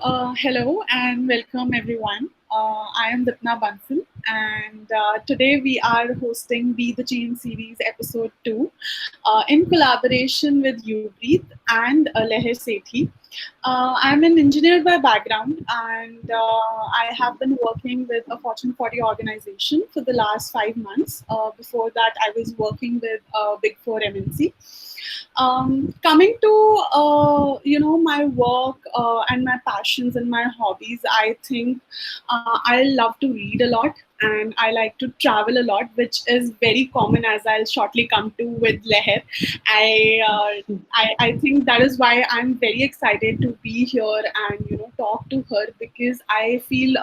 Hello and welcome everyone. I am Dipna Bansal, and today we are hosting Be the Change series episode 2 in collaboration with Ubreathe and Leher Sethi. I'm an engineer by background, and I have been working with a Fortune 40 organization for the last 5 months. Before that, I was working with a Big Four MNC. Coming to my work and my passions and my hobbies, I think I love to read a lot and I like to travel a lot, which is very common as I'll shortly come to with Leher. I, I think that is why I'm very excited to be here and talk to her, because I feel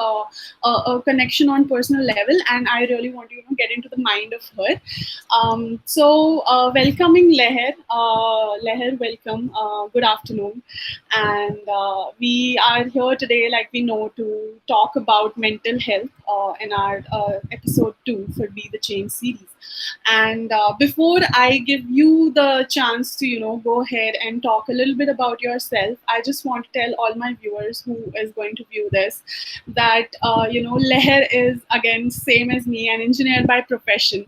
a connection on personal level and I really want to get into the mind of her. Welcoming Leher. Leher, welcome. Good afternoon. And we are here today, like we know, to talk about mental health in our episode 2 for Be the Change series. And before I give you the chance to, go ahead and talk a little bit about yourself, I just want to tell all my viewers who is going to view this that, Leher is, again, same as me, an engineer by profession,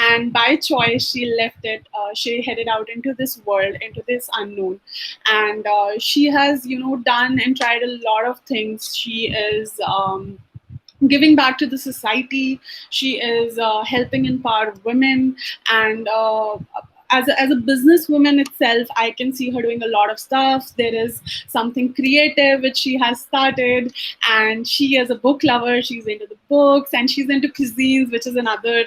and by choice she left it. She headed out into this world, into this unknown, and she has done and tried a lot of things. She is giving back to the society. She is helping empower women, and as a businesswoman itself, I can see her doing a lot of stuff. There is something creative which she has started, and she is a book lover. She's into the books and she's into cuisines, which is another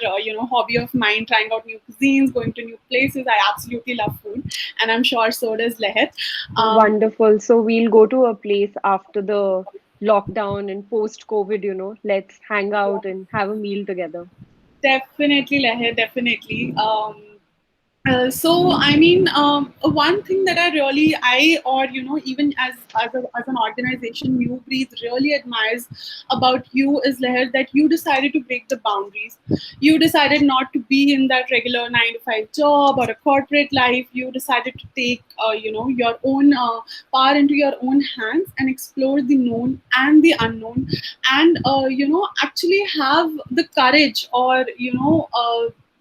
hobby of mine. Trying out new cuisines, going to new places. I absolutely love food, and I'm sure so does Lehet. um, Wonderful. So we'll go to a place after the lockdown and post-COVID, let's hang out and have a meal together. Definitely, Leher, definitely. One thing that or even as an organization, New Breathe really admires about you is, Leher, that you decided to break the boundaries. You decided not to be in that regular 9 to 5 job or a corporate life. You decided to take, your own power into your own hands and explore the known and the unknown, and actually have the courage, or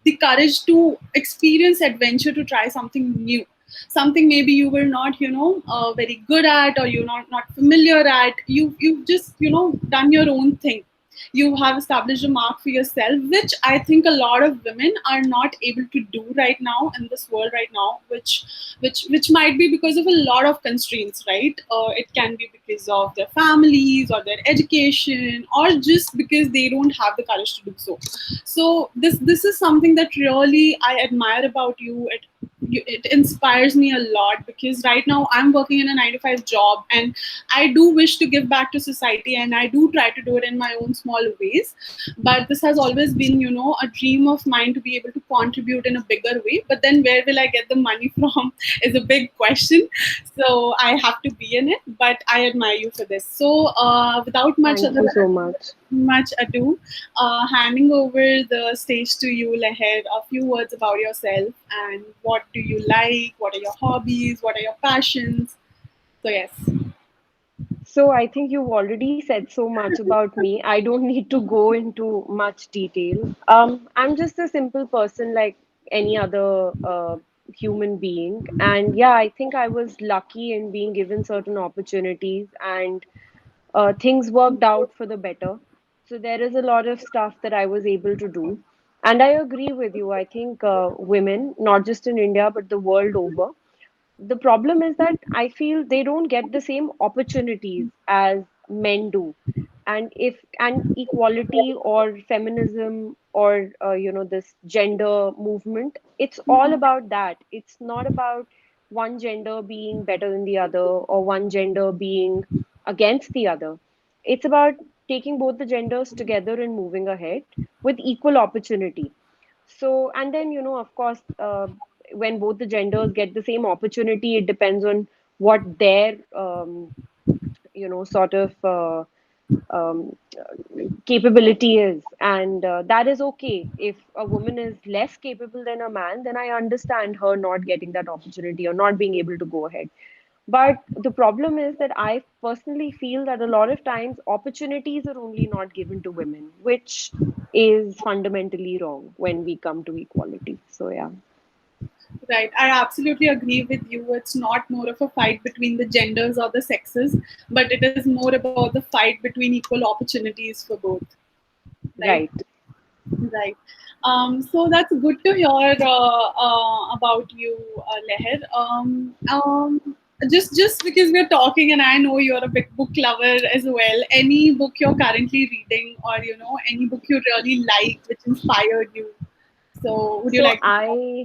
the courage to experience adventure, to try something new, something maybe you were not very good at, or you're not familiar at. You've just done your own thing. You have established a mark for yourself, which I think a lot of women are not able to do right now in this world right now, which might be because of a lot of constraints, right? It can be because of their families or their education, or just because they don't have the courage to do so. So this is something that really I admire about you. It inspires me a lot, because right now I'm working in a 9 to 5 job, and I do wish to give back to society, and I do try to do it in my own small ways. But this has always been a dream of mine, to be able to contribute in a bigger way. But then where will I get the money from is a big question. So I have to be in it, but I admire you for this. So without Thank you so much. much ado, handing over the stage to you, Leher. A few words about yourself, and what do you like? What are your hobbies? What are your passions? So yes, So I think you've already said so much about me. I don't need to go into much detail. I'm just a simple person like any other human being. And yeah, I think I was lucky in being given certain opportunities and things worked out for the better. So there is a lot of stuff that I was able to do. And I agree with you. I think women, not just in India, but the world over, the problem is that I feel they don't get the same opportunities as men do. And equality or feminism or this gender movement, it's all about that. It's not about one gender being better than the other or one gender being against the other. It's about taking both the genders together and moving ahead with equal opportunity. So, and then, of course, when both the genders get the same opportunity, it depends on what their, sort of capability is. And that is okay. If a woman is less capable than a man, then I understand her not getting that opportunity or not being able to go ahead. But the problem is that I personally feel that a lot of times opportunities are only not given to women, which is fundamentally wrong when we come to equality. So, yeah. Right. I absolutely agree with you. It's not more of a fight between the genders or the sexes, but it is more about the fight between equal opportunities for both. Right. Right. Right. So that's good to hear about you, Leher. Just because we're talking, and I know you're a big book lover as well. Any book you're currently reading, or any book you really like, which inspired you? So, would you So like to talk I,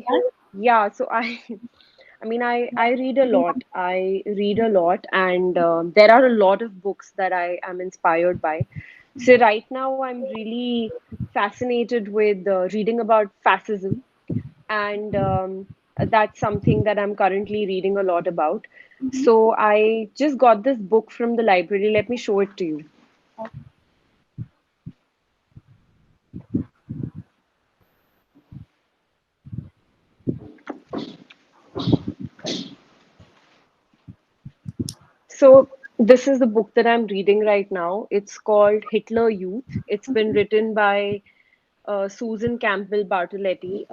about yeah, so I, I mean, I read a lot. I read a lot, and there are a lot of books that I am inspired by. So right now, I'm really fascinated with reading about fascism, and that's something that I'm currently reading a lot about. So I just got this book from the library. Let me show it to you. that? So this is the book that I'm reading right now. It's called Hitler Youth. It's been written by Susan Campbell Bartoletti.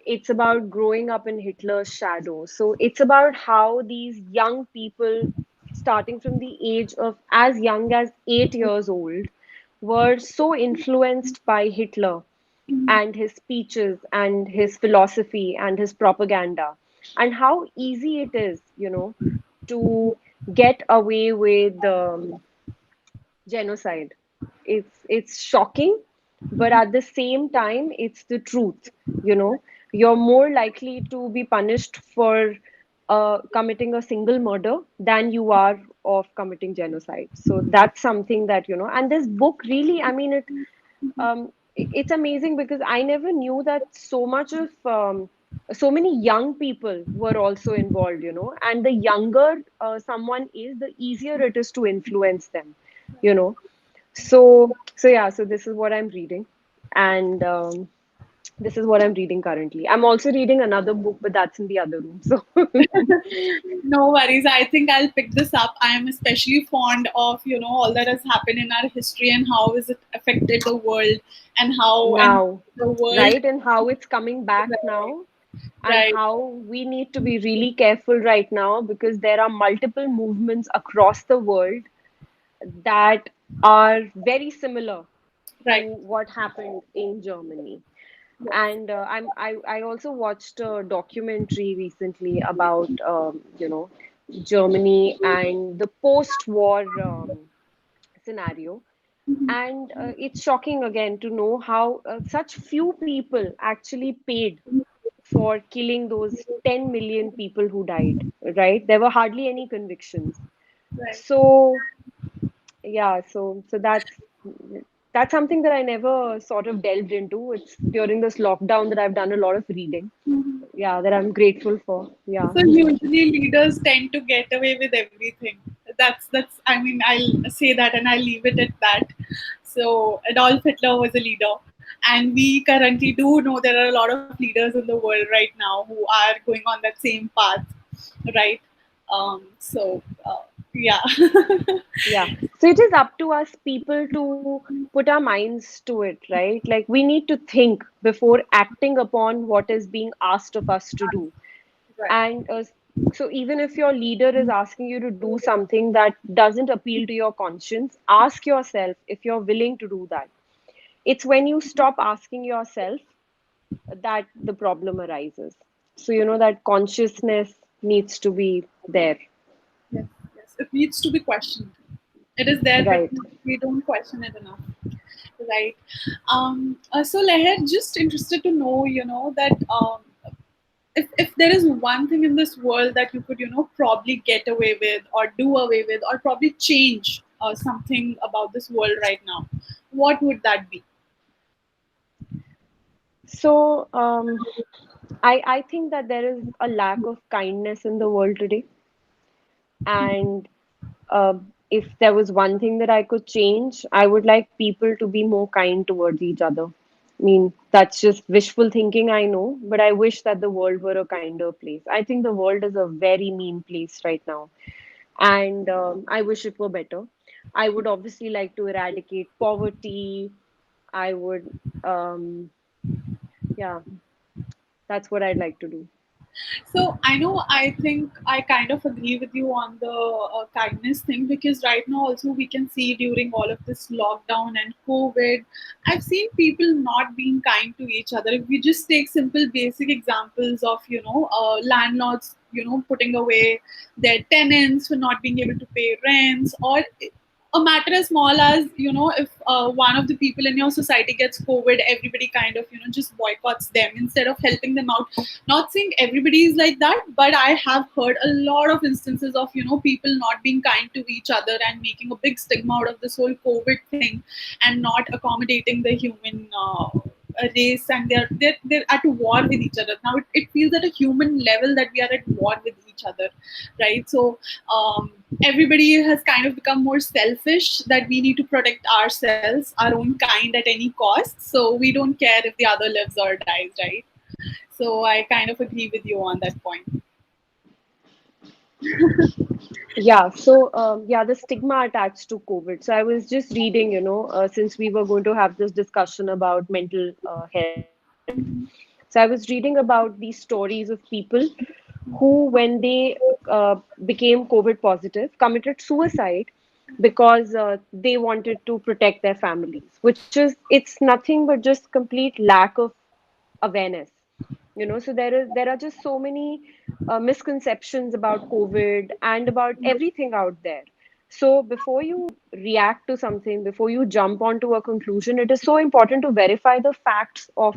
It's about growing up in Hitler's shadow. So it's about how these young people, starting from the age of as young as 8 years old, were so influenced by Hitler and his speeches and his philosophy and his propaganda, and how easy it is, to get away with genocide. It's shocking, but at the same time, it's the truth. You know, you're more likely to be punished for committing a single murder than you are of committing genocide. So that's something that, and this book really, I mean, it's amazing because I never knew that so many young people were also involved, and the younger someone is, the easier it is to influence them, you know so yeah, so this is what I'm reading, and this is what I'm reading currently. I'm also reading another book, but that's in the other room. So No worries. I think I'll pick this up. I am especially fond of all that has happened in our history and how has it affected the world and how and now, the world. right, and how it's coming back now, and Right, how we need to be really careful right now because there are multiple movements across the world that are very similar to right, what happened in Germany. yes. And I also watched a documentary recently about Germany and the post-war scenario, and it's shocking again to know how such few people actually paid for killing those 10 million people who died, right? There were hardly any convictions. Right. So yeah, so that's something that I never sort of delved into. It's during this lockdown that I've done a lot of reading. Yeah, that I'm grateful for. Yeah. So usually leaders tend to get away with everything. That's. I mean, I'll say that and I'll leave it at that. So Adolf Hitler was a leader, and we currently do know there are a lot of leaders in the world right now who are going on that same path, right? So yeah. Yeah. So it is up to us people to put our minds to it, right? Like we need to think before acting upon what is being asked of us to do. Right. And so even if your leader is asking you to do something that doesn't appeal to your conscience, ask yourself if you're willing to do that. It's when you stop asking yourself that the problem arises. So, that consciousness needs to be there. Yes, yes. It needs to be questioned. It is there, but Right. we don't question it enough. Right. So Leher, just interested to know, that if there is one thing in this world that you could, probably get away with or do away with or probably change something about this world right now, what would that be? So, I think that there is a lack of kindness in the world today. And uh, if there was one thing that I could change, I would like people to be more kind towards each other. mean, that's just wishful thinking, I know, but I wish that the world were a kinder place. I think the world is a very mean place right now, and I wish it were better. I would obviously like to eradicate poverty. I would, um, yeah, that's what I'd like to do. So I know, I think I kind of agree with you on the kindness thing, because right now also we can see during all of this lockdown and COVID, I've seen people not being kind to each other. If we just take simple basic examples of, landlords, putting away their tenants for not being able to pay rents, or a matter as small as, if one of the people in your society gets COVID, everybody kind of, just boycotts them instead of helping them out. Not saying everybody is like that, but I have heard a lot of instances of, people not being kind to each other and making a big stigma out of this whole COVID thing, and not accommodating the human race, and they're at war with each other now. It feels at a human level that we are at war with each other, right? So um, everybody has kind of become more selfish, that we need to protect ourselves, our own kind, at any cost, so we don't care if the other lives or dies, right? So I kind of agree with you on that point. Yeah, so yeah, the stigma attached to COVID. So I was just reading, since we were going to have this discussion about mental health. So I was reading about these stories of people who, when they became COVID positive, committed suicide because they wanted to protect their families, which is, it's nothing but just complete lack of awareness. So there are just so many misconceptions about COVID and about everything out there. So before you react to something, before you jump onto a conclusion, it is so important to verify the facts of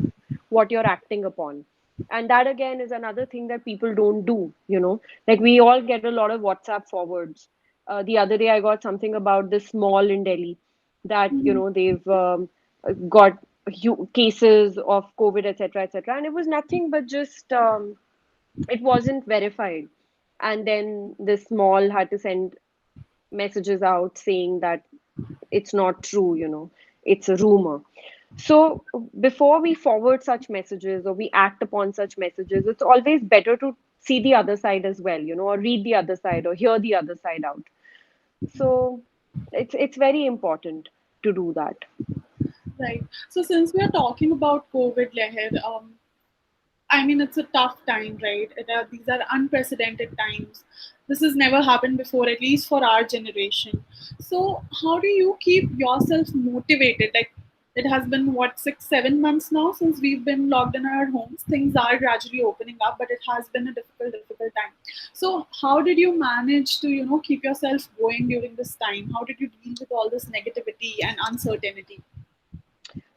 what you're acting upon. And that again is another thing that people don't do. Like, we all get a lot of WhatsApp forwards. The other day I got something about this mall in Delhi that they've got cases of COVID, etc., etc., and it was nothing but just it wasn't verified. And then this mall had to send messages out saying that it's not true, it's a rumor. So before we forward such messages or we act upon such messages, it's always better to see the other side as well, or read the other side or hear the other side out. So it's very important to do that. Right. So since we are talking about COVID, Leher, I mean, it's a tough time, right? These are unprecedented times. This has never happened before, at least for our generation. So, how do you keep yourself motivated? Like, it has been what, 6, 7 months now since we've been locked in our homes. Things are gradually opening up, but it has been a difficult time. So, how did you manage to, keep yourself going during this time? How did you deal with all this negativity and uncertainty?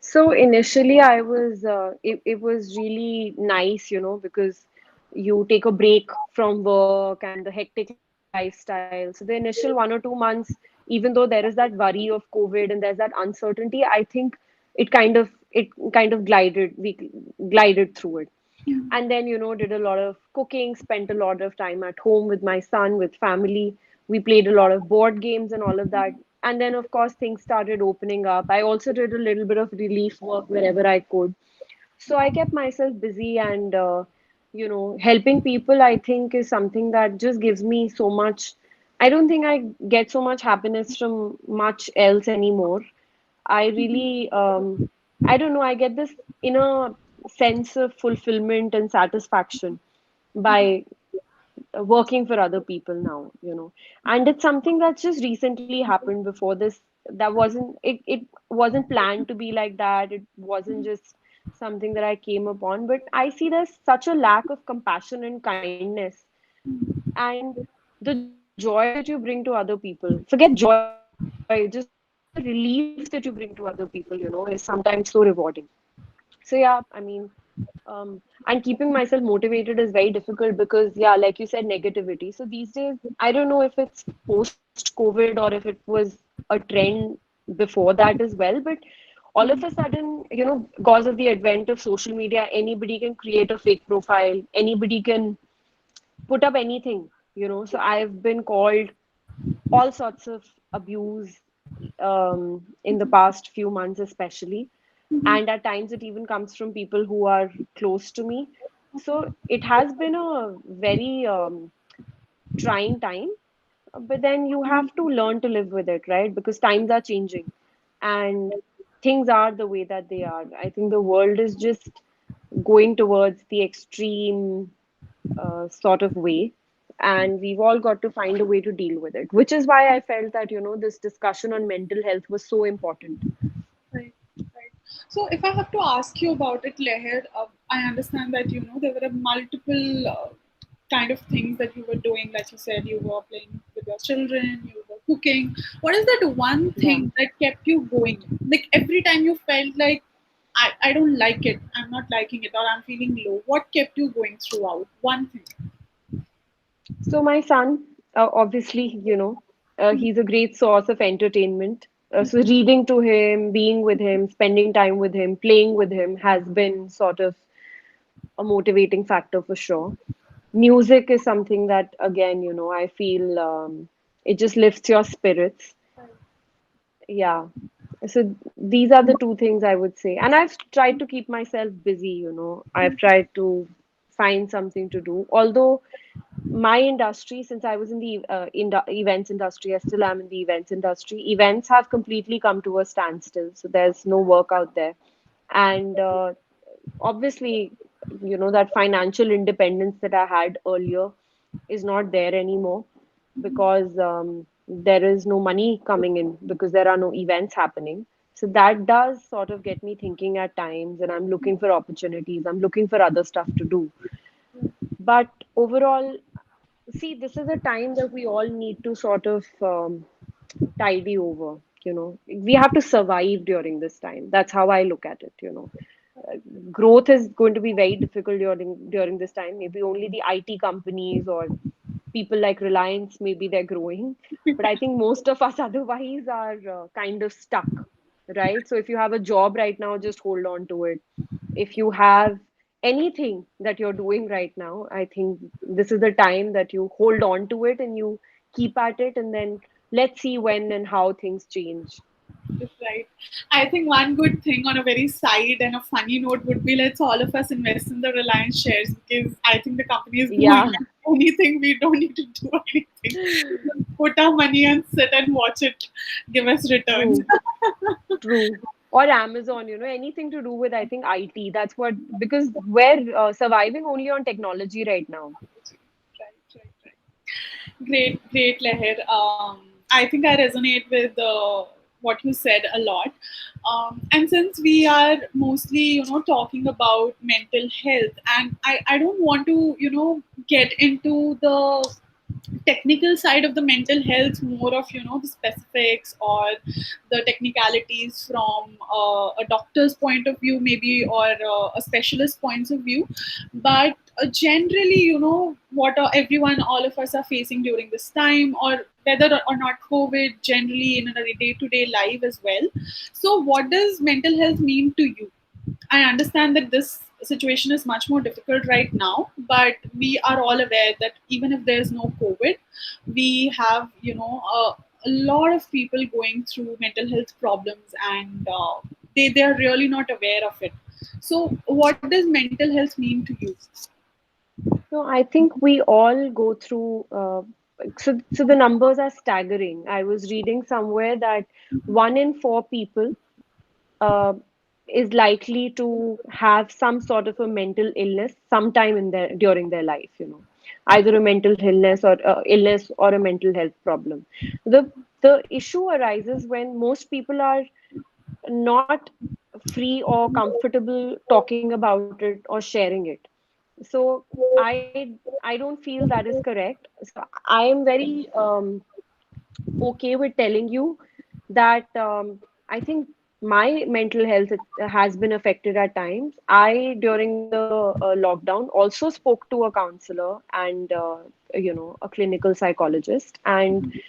So initially, it was really nice, because you take a break from work and the hectic lifestyle. So the initial 1 or 2 months, even though there is that worry of COVID and there's that uncertainty, I think it kind of glided through it. And then, did a lot of cooking, spent a lot of time at home with my son, with family. We played a lot of board games and all of that. And then, of course, things started opening up. I also did a little bit of relief work wherever I could. So I kept myself busy, and helping people, I think, is something that just gives me so much. I don't think I get so much happiness from much else anymore. I really, I don't know, I get this inner sense of fulfillment and satisfaction by working for other people now. And it's something that's just recently happened. Before this, it wasn't planned to be like that. It wasn't just something that I came upon, but I see there's such a lack of compassion and kindness, and the joy that you bring to other people. Forget joy, just the relief that you bring to other people, is sometimes so rewarding. So yeah, I mean, and keeping myself motivated is very difficult because, yeah, like you said, negativity. So these days, I don't know if it's post COVID or if it was a trend before that as well, but all of a sudden, because of the advent of social media, anybody can create a fake profile, anybody can put up anything. So I've been called all sorts of abuse in the past few months, especially. Mhm. And at times it even comes from people who are close to me. So it has been a very trying time, but then you have to learn to live with it, right? Because times are changing and things are the way that they are. I think the world is just going towards the extreme sort of way, and we've all got to find a way to deal with it, which is why I felt that, this discussion on mental health was so important. Right, right. So, if I have to ask you about it, Leher, I understand that there were multiple kind of things that you were doing. Like you said, you were playing with your children, you were cooking. What is that one Yeah. thing that kept you going? Like every time you felt like I don't like it, I'm not liking it, or I'm feeling low. What kept you going throughout? One thing. So my son, obviously, he's a great source of entertainment. So reading to him, being with him, spending time with him, playing with him has been sort of a motivating factor for sure. Music is something that, again, I feel it just lifts your spirits. Yeah. So these are the two things I would say. And I've tried to keep myself busy, I've tried to find something to do. Although my industry, since I was in the events industry, I still am in the events industry. Events have completely come to a standstill, so there's no work out there. And obviously, that financial independence that I had earlier is not there anymore because there is no money coming in because there are no events happening. So that does sort of get me thinking at times, and I'm looking for opportunities. I'm looking for other stuff to do. But overall, see, this is a time that we all need to sort of tidy over. We have to survive during this time. That's how I look at it. Growth is going to be very difficult during this time. Maybe only the IT companies or people like Reliance, maybe they're growing. But I think most of us otherwise are kind of stuck, right? So if you have a job right now, just hold on to it. If you have anything that you're doing right now, I think this is the time that you hold on to it and you keep at it, and then let's see when and how things change. Right. I think one good thing on a very side and a funny note would be let's all of us invest in the Reliance shares because I think the company is Yeah. booming. Anything we don't need to do anything. Just put our money and sit and watch it give us returns. True. True. Or Amazon, anything to do with, I think, IT. That's what, because we're surviving only on technology right now. Right, right, right. Great, great, Leher. I think I resonate with what you said a lot. And since we are mostly, talking about mental health, and I don't want to, get into the technical side of the mental health, more of the specifics or the technicalities from a doctor's point of view maybe, or a specialist points of view, but generally, what everyone, all of us are facing during this time, or whether or not COVID, generally in a day-to-day life as well. So what does mental health mean to you? I understand that this situation is much more difficult right now, but we are all aware that even if there's no COVID, we have, a lot of people going through mental health problems, and they are really not aware of it. So, what does mental health mean to you? No, I think we all go through. So the numbers are staggering. I was reading somewhere that 1 in 4 people uh, is likely to have some sort of a mental illness sometime in their during their life. Either a mental illness or a mental health problem. The issue arises when most people are not free or comfortable talking about it or sharing it. So I don't feel that is correct. So I am very okay with telling you that I think my mental health has been affected at times. I, during the lockdown, also spoke to a counselor and a clinical psychologist, and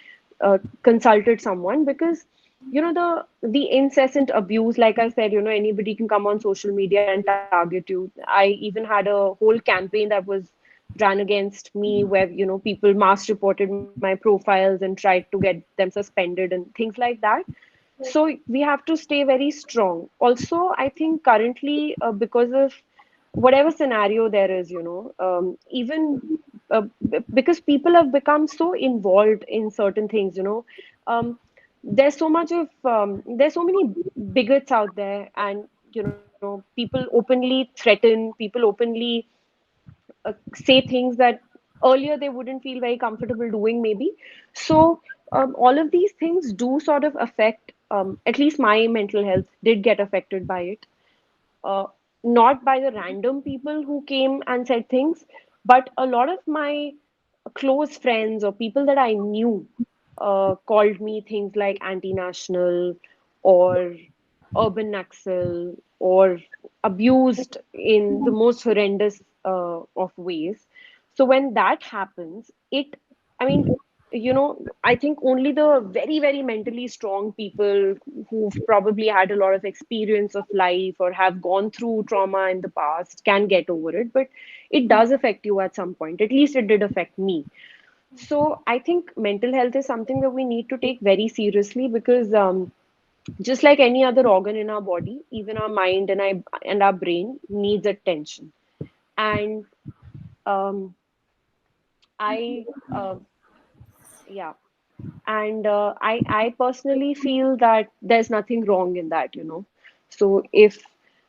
consulted someone because the incessant abuse, like I said, anybody can come on social media and target you. I even had a whole campaign that was ran against me where people mass reported my profiles and tried to get them suspended and things like that. So we have to stay very strong. Also, I think currently, because of whatever scenario there is, even because people have become so involved in certain things, there's so many bigots out there, and people openly threaten, people openly say things that earlier they wouldn't feel very comfortable doing, maybe. So all of these things do sort of affect, at least my mental health did get affected by it. uh, Not by the random people who came and said things, but a lot of my close friends or people that I knew called me things like anti-national or urban Naxal or abused in the most horrendous of ways. So when that happens, I mean, I think only the very, very mentally strong people who've probably had a lot of experience of life or have gone through trauma in the past can get over it. But it does affect you at some point. At least it did affect me. So I think mental health is something that we need to take very seriously because just like any other organ in our body, even our mind and our brain needs attention. And um, I, yeah, and I personally feel that there's nothing wrong in that. So if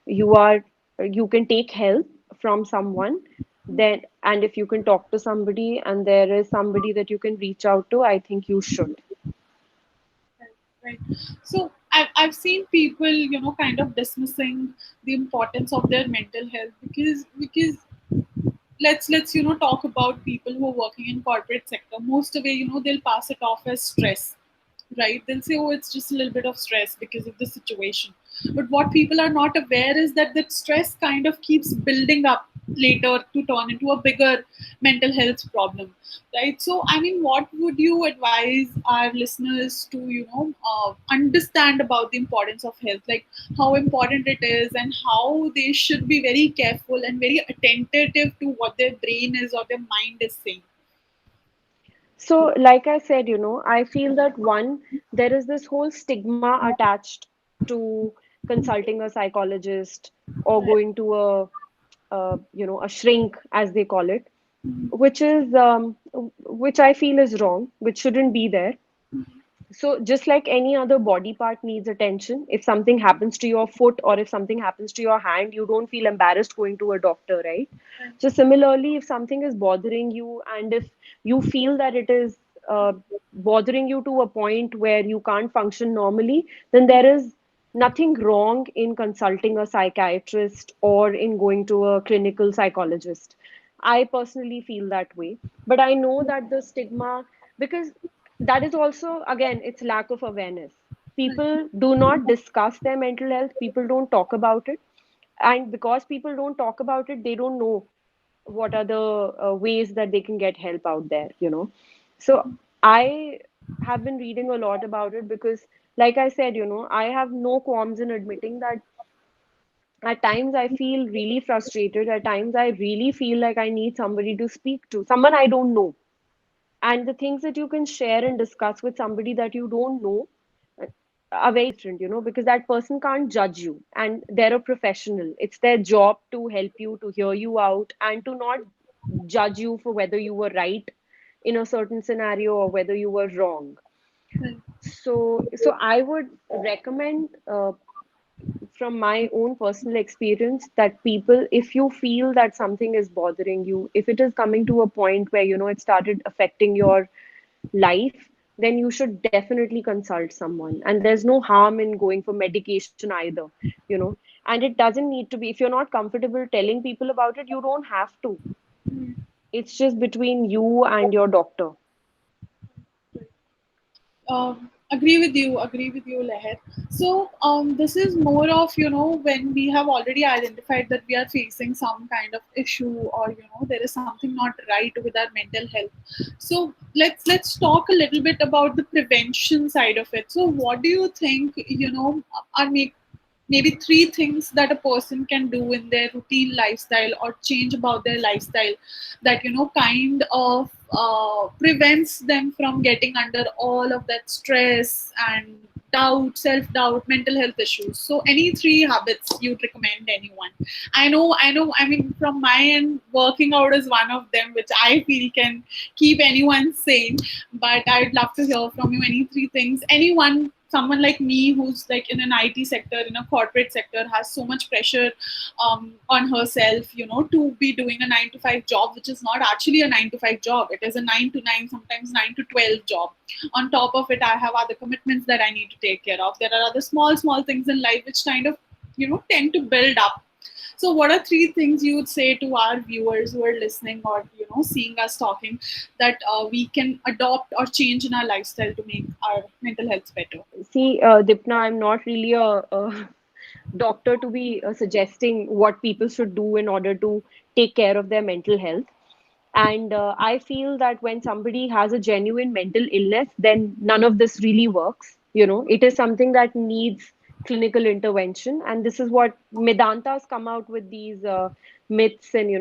you are you can take help from someone, then, and if you can talk to somebody and there is somebody that you can reach out to, I think you should. Right. So I've seen people, kind of dismissing the importance of their mental health because let's talk about people who are working in corporate sector. Most of it, they'll pass it off as stress, right? They'll say, oh, it's just a little bit of stress because of the situation. But what people are not aware is that that stress kind of keeps building up later to turn into a bigger mental health problem, right? So I mean, what would you advise our listeners to understand about the importance of health, like how important it is and how they should be very careful and very attentive to what their brain is or their mind is saying? So, like I said, I feel that one, there is this whole stigma attached to consulting a psychologist or going to a shrink, as they call it, which I feel is wrong, which shouldn't be there. So just like any other body part needs attention, if something happens to your foot or if something happens to your hand, you don't feel embarrassed going to a doctor, right? So similarly, if something is bothering you and if you feel that it is bothering you to a point where you can't function normally, then there is nothing wrong in consulting a psychiatrist or in going to a clinical psychologist. I personally feel that way. But I know that the stigma, because that is also, again, it's lack of awareness. People do not discuss their mental health, people don't talk about it. And because people don't talk about it, they don't know what are the ways that they can get help out there. So I have been reading a lot about it because, like I said, I have no qualms in admitting that at times I feel really frustrated. At times I really feel like I need somebody to speak to, someone I don't know. And the things that you can share and discuss with somebody that you don't know uh, are very different, because that person can't judge you and they're a professional. It's their job to help you, to hear you out, and to not judge you for whether you were right in a certain scenario or whether you were wrong. So I would recommend, from my own personal experience, that people, if you feel that something is bothering you, if it is coming to a point where it started affecting your life, then you should definitely consult someone. And there's no harm in going for medication either, you know. And it doesn't need to be, if you're not comfortable telling people about it, you don't have to. It's just between you and your doctor. Agree with you, Leher. So this is more of when we have already identified that we are facing some kind of issue, or there is something not right with our mental health. So let's talk a little bit about the prevention side of it. So what do you think are maybe three things that a person can do in their routine lifestyle or change about their lifestyle that kind of prevents them from getting under all of that stress and doubt, self doubt, mental health issues. So, any three habits you'd recommend anyone? I know. I mean, from my end, working out is one of them, which I feel can keep anyone sane. But I'd love to hear from you any three things. Anyone, someone like me who's like in an IT sector, in a corporate sector, has so much pressure on herself, to be doing a 9 to 5 job, which is not actually a 9 to 5 job. It is a 9 to 9, sometimes 9 to 12 job. On top of it, I have other commitments that I need to take care of. There are other small things in life which kind of, tend to build up. So what are three things you would say to our viewers who are listening or seeing us talking, that we can adopt or change in our lifestyle to make our mental health better? See, Dipna, I'm not really a doctor to be suggesting what people should do in order to take care of their mental health. And I feel that when somebody has a genuine mental illness, then none of this really works. It is something that needs clinical intervention. And this is what Medanta's come out with these myths and,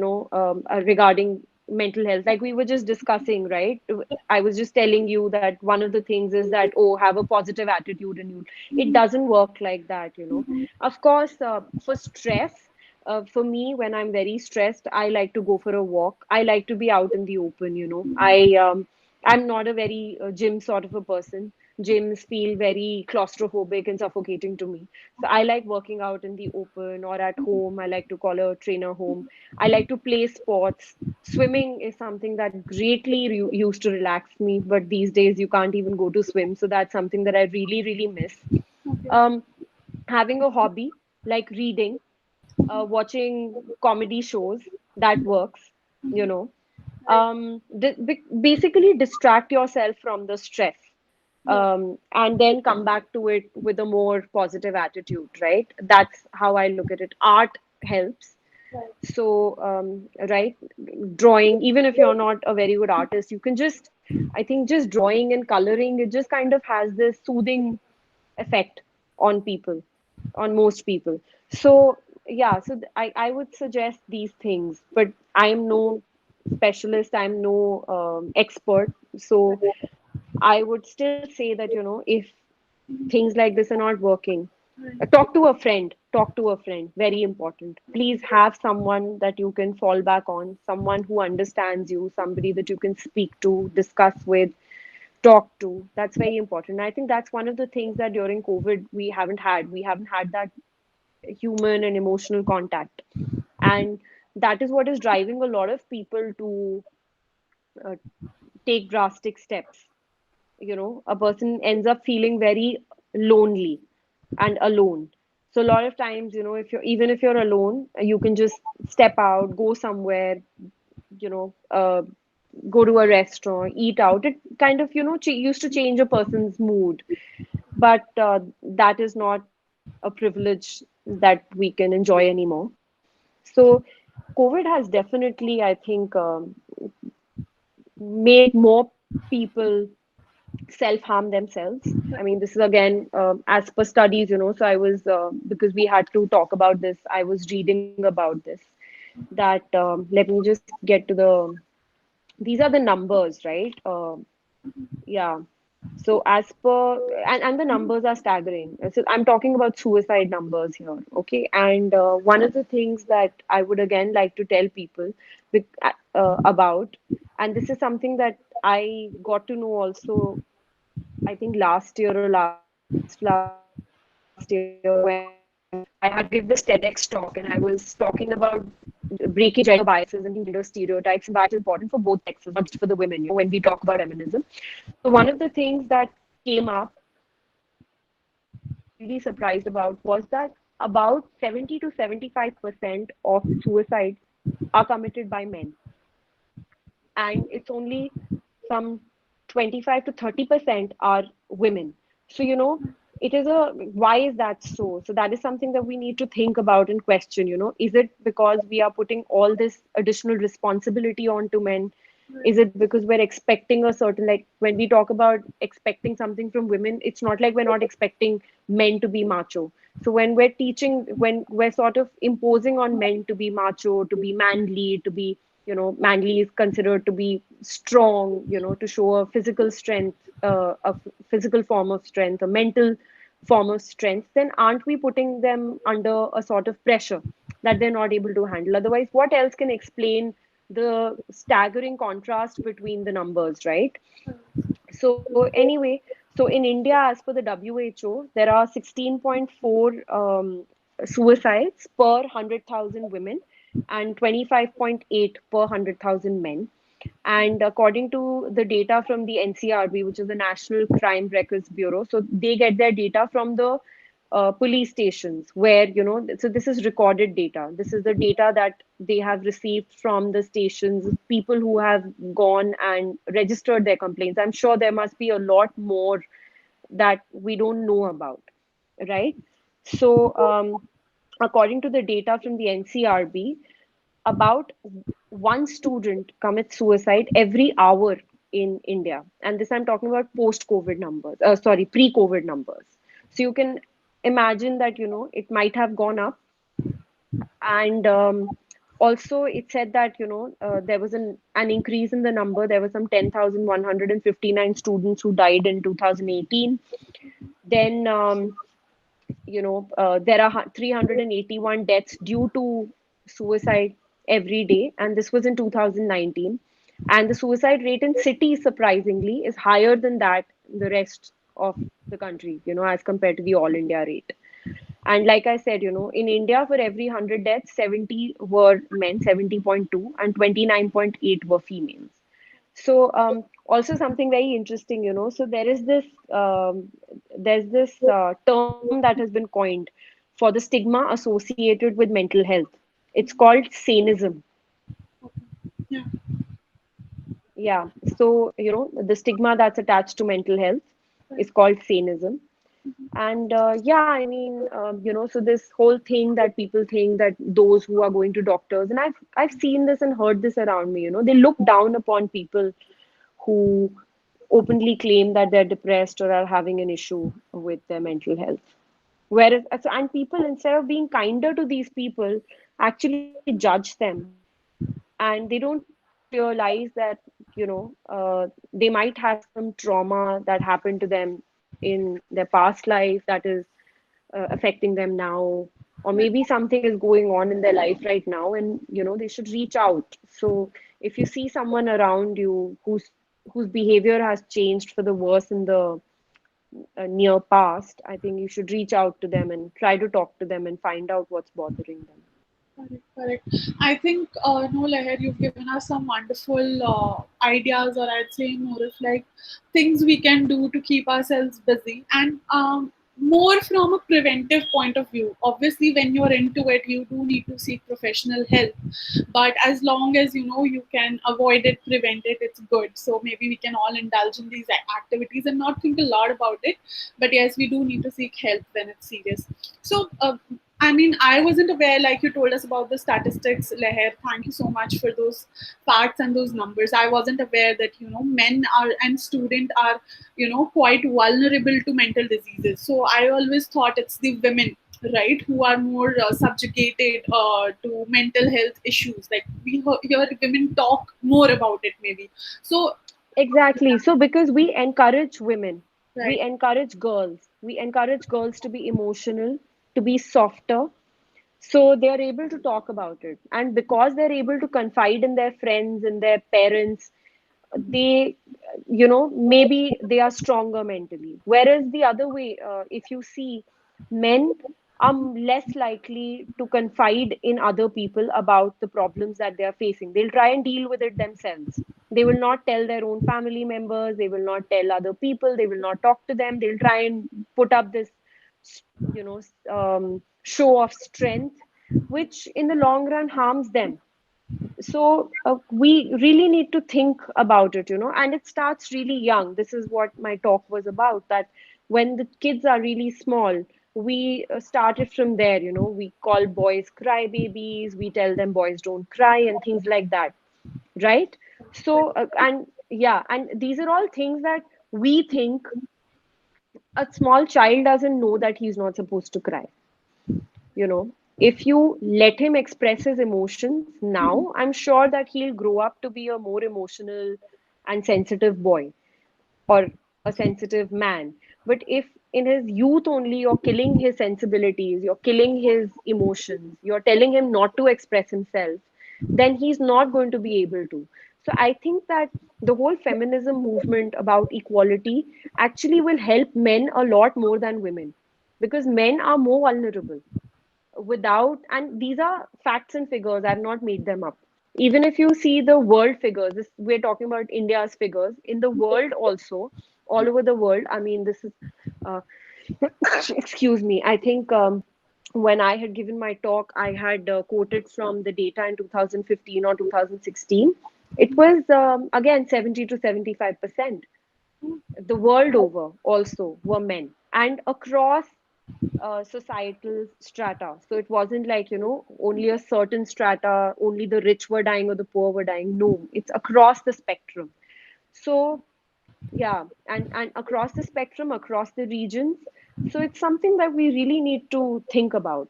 regarding mental health. Like we were just discussing, right? I was just telling you that one of the things is that, oh, have a positive attitude and you. It doesn't work like that. Of course, for stress, for me, when I'm very stressed, I like to go for a walk. I like to be out in the open. I'm not a very gym sort of a person. Gyms feel very claustrophobic and suffocating to me. So I like working out in the open or at home. I like to call a trainer home. I like to play sports. Swimming is something that greatly used to relax me, but these days you can't even go to swim. So that's something that I really, really miss. Okay. Um, Having a hobby like reading, watching comedy shows, that works, you know. Basically distract yourself from the stress, Right. and then come back to it with a more positive attitude, right? That's how I look at it. Art helps. Right. So, right, drawing, even if you're not a very good artist, you can just, I think just drawing and coloring, it just kind of has this soothing effect on people, on most people. So yeah, so I would suggest these things, but I am no specialist, I'm no expert. So I would still say that, if things like this are not working, talk to a friend, very important. Please have someone that you can fall back on, someone who understands you, somebody that you can speak to, discuss with, talk to. That's very important. I think that's one of the things that during COVID we haven't had. We haven't had that human and emotional contact. And that is what is driving a lot of people to uh, take drastic steps. A person ends up feeling very lonely and alone. So a lot of times, if you're alone, you can just step out, go somewhere, you know, uh, go to a restaurant, eat out. It kind of, used to change a person's mood. But that is not a privilege that we can enjoy anymore. So COVID has definitely, I think, made more people self-harm themselves. I mean, this is again, as per studies, so I was, because we had to talk about this, I was reading about this, that, let me just get to these are the numbers, right? Yeah. So as per, and the numbers are staggering. So I'm talking about suicide numbers here, okay? And one of the things that I would again like to tell people about, and this is something that I got to know also, I think last year or last year, when I had to give this TEDx talk and I was talking about breaking gender biases and breaking gender stereotypes, and why it is important for both sexes, not just for the women, when we talk about feminism. So one of the things that came up, and I was really surprised about, was that about 70 to 75% of suicides are committed by men, and it's only some 25 to 30% are women. So, it is a, why is that so? So that is something that we need to think about and question, is it because we are putting all this additional responsibility onto men? Is it because we're expecting a certain, like when we talk about expecting something from women, it's not like we're not expecting men to be macho. So when we're sort of imposing on men to be macho, to be manly, to be, manly is considered to be strong, to show a physical strength, a physical form of strength, a mental form of strength, then aren't we putting them under a sort of pressure that they're not able to handle? Otherwise, what else can explain the staggering contrast between the numbers, right? So anyway, so in India, as per the WHO, there are 16.4 suicides per 100,000 women and 25.8 per 100,000 men. And according to the data from the NCRB, which is the National Crime Records Bureau, so they get their data from the police stations where, so this is recorded data. This is the data that they have received from the stations, people who have gone and registered their complaints. I'm sure there must be a lot more that we don't know about, right? So, according to the data from the NCRB, about one student commits suicide every hour in India. And this I'm talking about post COVID numbers, sorry, pre COVID numbers. So you can imagine that, it might have gone up. And also, it said that, there was an increase in the number. There were some 10,159 students who died in 2018. Then, there are 381 deaths due to suicide every day, and this was in 2019. And the suicide rate in cities, surprisingly, is higher than that in the rest of the country, as compared to the all India rate. And like I said, in India, for every 100 deaths, 70 were men, 70.2, and 29.8 were females. So also something very interesting, so there's this term that has been coined for the stigma associated with mental health. It's called sanism. Yeah. Yeah. So, the stigma that's attached to mental health is called sanism. And yeah, I mean, so this whole thing that people think that those who are going to doctors, and I've seen this and heard this around me, they look down upon people who openly claim that they're depressed or are having an issue with their mental health. Whereas, and people, instead of being kinder to these people, actually judge them. And they don't realize that, they might have some trauma that happened to them in their past life that is affecting them now, or maybe something is going on in their life right now, and they should reach out. So if you see someone around you whose behavior has changed for the worse in the near past, I think you should reach out to them and try to talk to them and find out what's bothering them. Correct, correct. I think, no, Leher, you've given us some wonderful ideas, or I'd say more of like things we can do to keep ourselves busy, and more from a preventive point of view. Obviously, when you're into it, you do need to seek professional help, but as long as you can avoid it, prevent it, it's good. So maybe we can all indulge in these activities and not think a lot about it. But yes, we do need to seek help when it's serious. So. I mean, I wasn't aware, like you told us about the statistics, Leher. Thank you so much for those facts and those numbers. I wasn't aware that, men are and student are, quite vulnerable to mental diseases. So I always thought it's the women, right, who are more subjugated to mental health issues. Like we hear women talk more about it, maybe. So, Exactly. So because we encourage women, right, we encourage girls to be emotional, to be softer, so they are able to talk about it. And because they're able to confide in their friends and their parents, they, maybe they are stronger mentally. Whereas the other way, if you see, men are less likely to confide in other people about the problems that they are facing. They'll try and deal with it themselves. They will not tell their own family members, they will not tell other people, they will not talk to them. They'll try and put up this, show of strength, which in the long run harms them. So we really need to think about it, and it starts really young. This is what my talk was about, that when the kids are really small, we started from there. We call boys crybabies, we tell them boys don't cry and things like that, right? So and yeah, and these are all things that we think a small child doesn't know that he's not supposed to cry. If you let him express his emotions now, I'm sure that he'll grow up to be a more emotional and sensitive boy, or a sensitive man. But if in his youth only you're killing his sensibilities, you're killing his emotions, you're telling him not to express himself, then he's not going to be able to. So I think that the whole feminism movement about equality actually will help men a lot more than women, because men are more vulnerable without, and these are facts and figures, I've not made them up. Even if you see the world figures, this, we're talking about India's figures, in the world also, all over the world, I mean, this is uh, excuse me, I think when I had given my talk, I had quoted from the data in 2015 or 2016. It was again 70 to 75%. The world over also were men, and across societal strata. So it wasn't like, only a certain strata, only the rich were dying or the poor were dying. No, it's across the spectrum. So yeah, and across the spectrum, across the regions. So it's something that we really need to think about.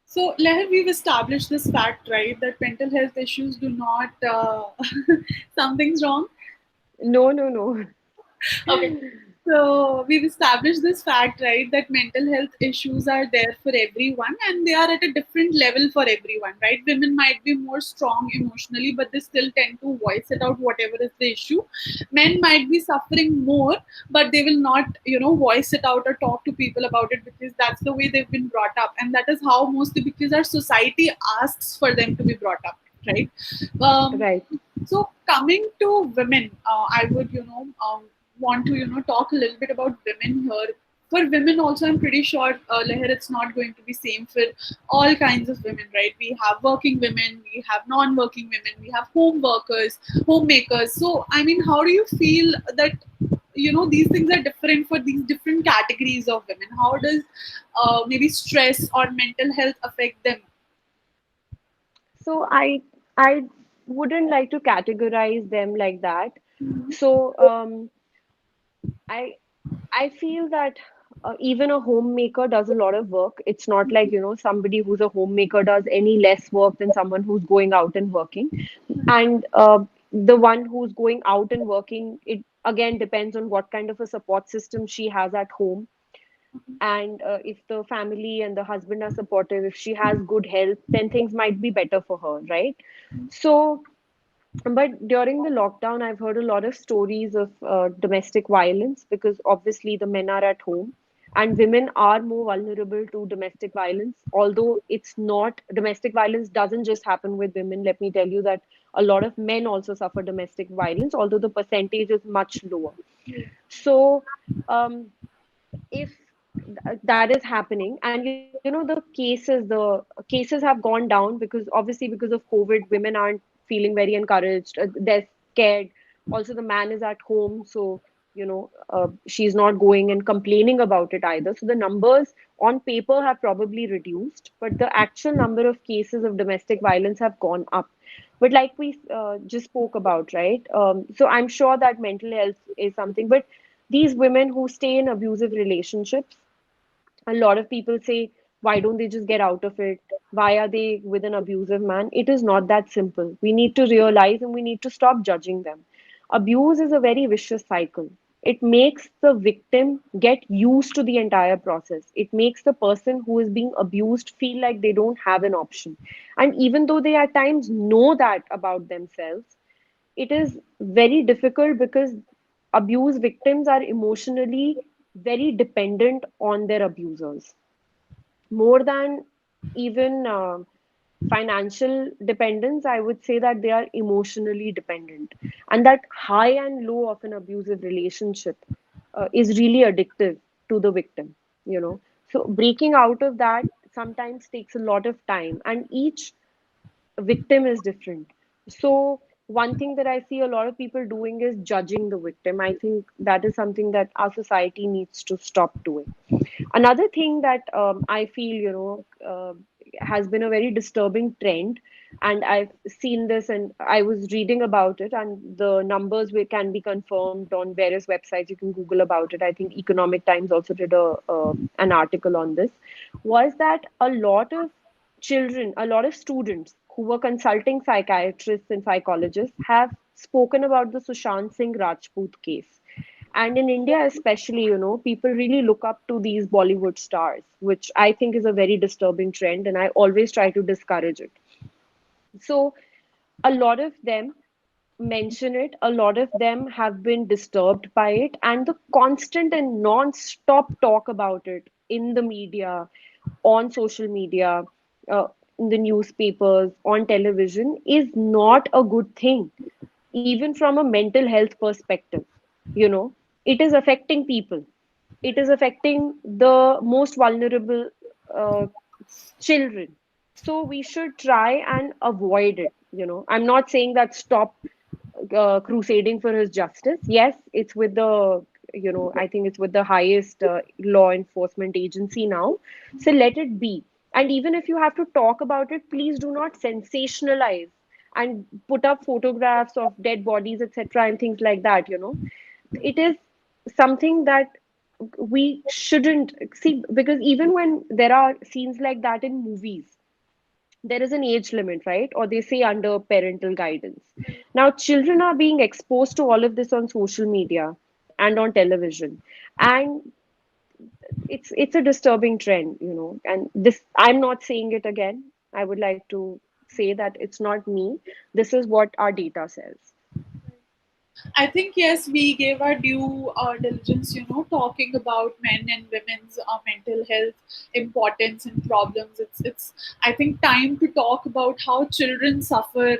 So, Leher, we've established this fact, right, that mental health issues do not, something's wrong. No, no, no. Okay. So we've established this fact, right, that mental health issues are there for everyone and they are at a different level for everyone, right? Women might be more strong emotionally, but they still tend to voice it out, whatever is the issue. Men might be suffering more, but they will not, voice it out or talk to people about it because that's the way they've been brought up. And that is how mostly because our society asks for them to be brought up, right? Um, Right. so coming to women, I would, want to, talk a little bit about women here. For women also, I'm pretty sure, Leher, it's not going to be same for all kinds of women, right? We have working women, we have non-working women, we have home workers, homemakers. So, I mean, how do you feel that, these things are different for these different categories of women? How does maybe stress or mental health affect them? So I wouldn't like to categorize them like that. So I I feel that even a homemaker does a lot of work. It's not like, somebody who's a homemaker does any less work than someone who's going out and working. And the one who's going out and working, it again depends on what kind of a support system she has at home. And if the family and the husband are supportive, if she has good health, then things might be better for her, right? So but during the lockdown, I've heard a lot of stories of domestic violence, because obviously the men are at home and women are more vulnerable to domestic violence. Although it's not, domestic violence doesn't just happen with women. Let me tell you that a lot of men also suffer domestic violence, although the percentage is much lower. So, um, if that is happening, and the cases have gone down because obviously because of COVID, women aren't feeling very encouraged, they're scared. Also the man is at home, so she's not going and complaining about it either. So the numbers on paper have probably reduced, but the actual number of cases of domestic violence have gone up. But like we just spoke about, right? So I'm sure that mental health is something, but these women who stay in abusive relationships, a lot of people say, why don't they just get out of it? Why are they with an abusive man? It is not that simple. We need to realize and we need to stop judging them. Abuse is a very vicious cycle. It makes the victim get used to the entire process. It makes the person who is being abused feel like they don't have an option. And even though they at times know that about themselves, it is very difficult because abuse victims are emotionally very dependent on their abusers, more than even financial dependence. I would say that they are emotionally dependent, and that high and low of an abusive relationship is really addictive to the victim, so breaking out of that sometimes takes a lot of time, and each victim is different. So, one thing that I see a lot of people doing is judging the victim. I think that is something that our society needs to stop doing. Another thing that I feel, has been a very disturbing trend, and I've seen this and I was reading about it, and the numbers can be confirmed on various websites. You can Google about it. I think Economic Times also did an article on this. Was that a lot of children, a lot of students who were consulting psychiatrists and psychologists have spoken about the Sushant Singh Rajput case. And in India, especially, people really look up to these Bollywood stars, which I think is a very disturbing trend, and I always try to discourage it. So, a lot of them mention it, a lot of them have been disturbed by it, and the constant and non-stop talk about it in the media, on social media, uh, in the newspapers, on television is not a good thing, even from a mental health perspective. You know, it is affecting people. It is affecting the most vulnerable uh, children. So we should try and avoid it. I'm not saying that stop crusading for his justice. Yes, it's with the, I think it's with the highest law enforcement agency now. So let it be. And even if you have to talk about it, please do not sensationalize and put up photographs of dead bodies, etc., and things like that. It is something that we shouldn't see, because even when there are scenes like that in movies, there is an age limit, right? Or they say under parental guidance. Now, children are being exposed to all of this on social media and on television. And it's a disturbing trend, And this, I'm not saying it again. I would like to say that it's not me. This is what our data says. I think yes, we gave our due diligence, talking about men and women's mental health importance and problems. It's I think time to talk about how children suffer,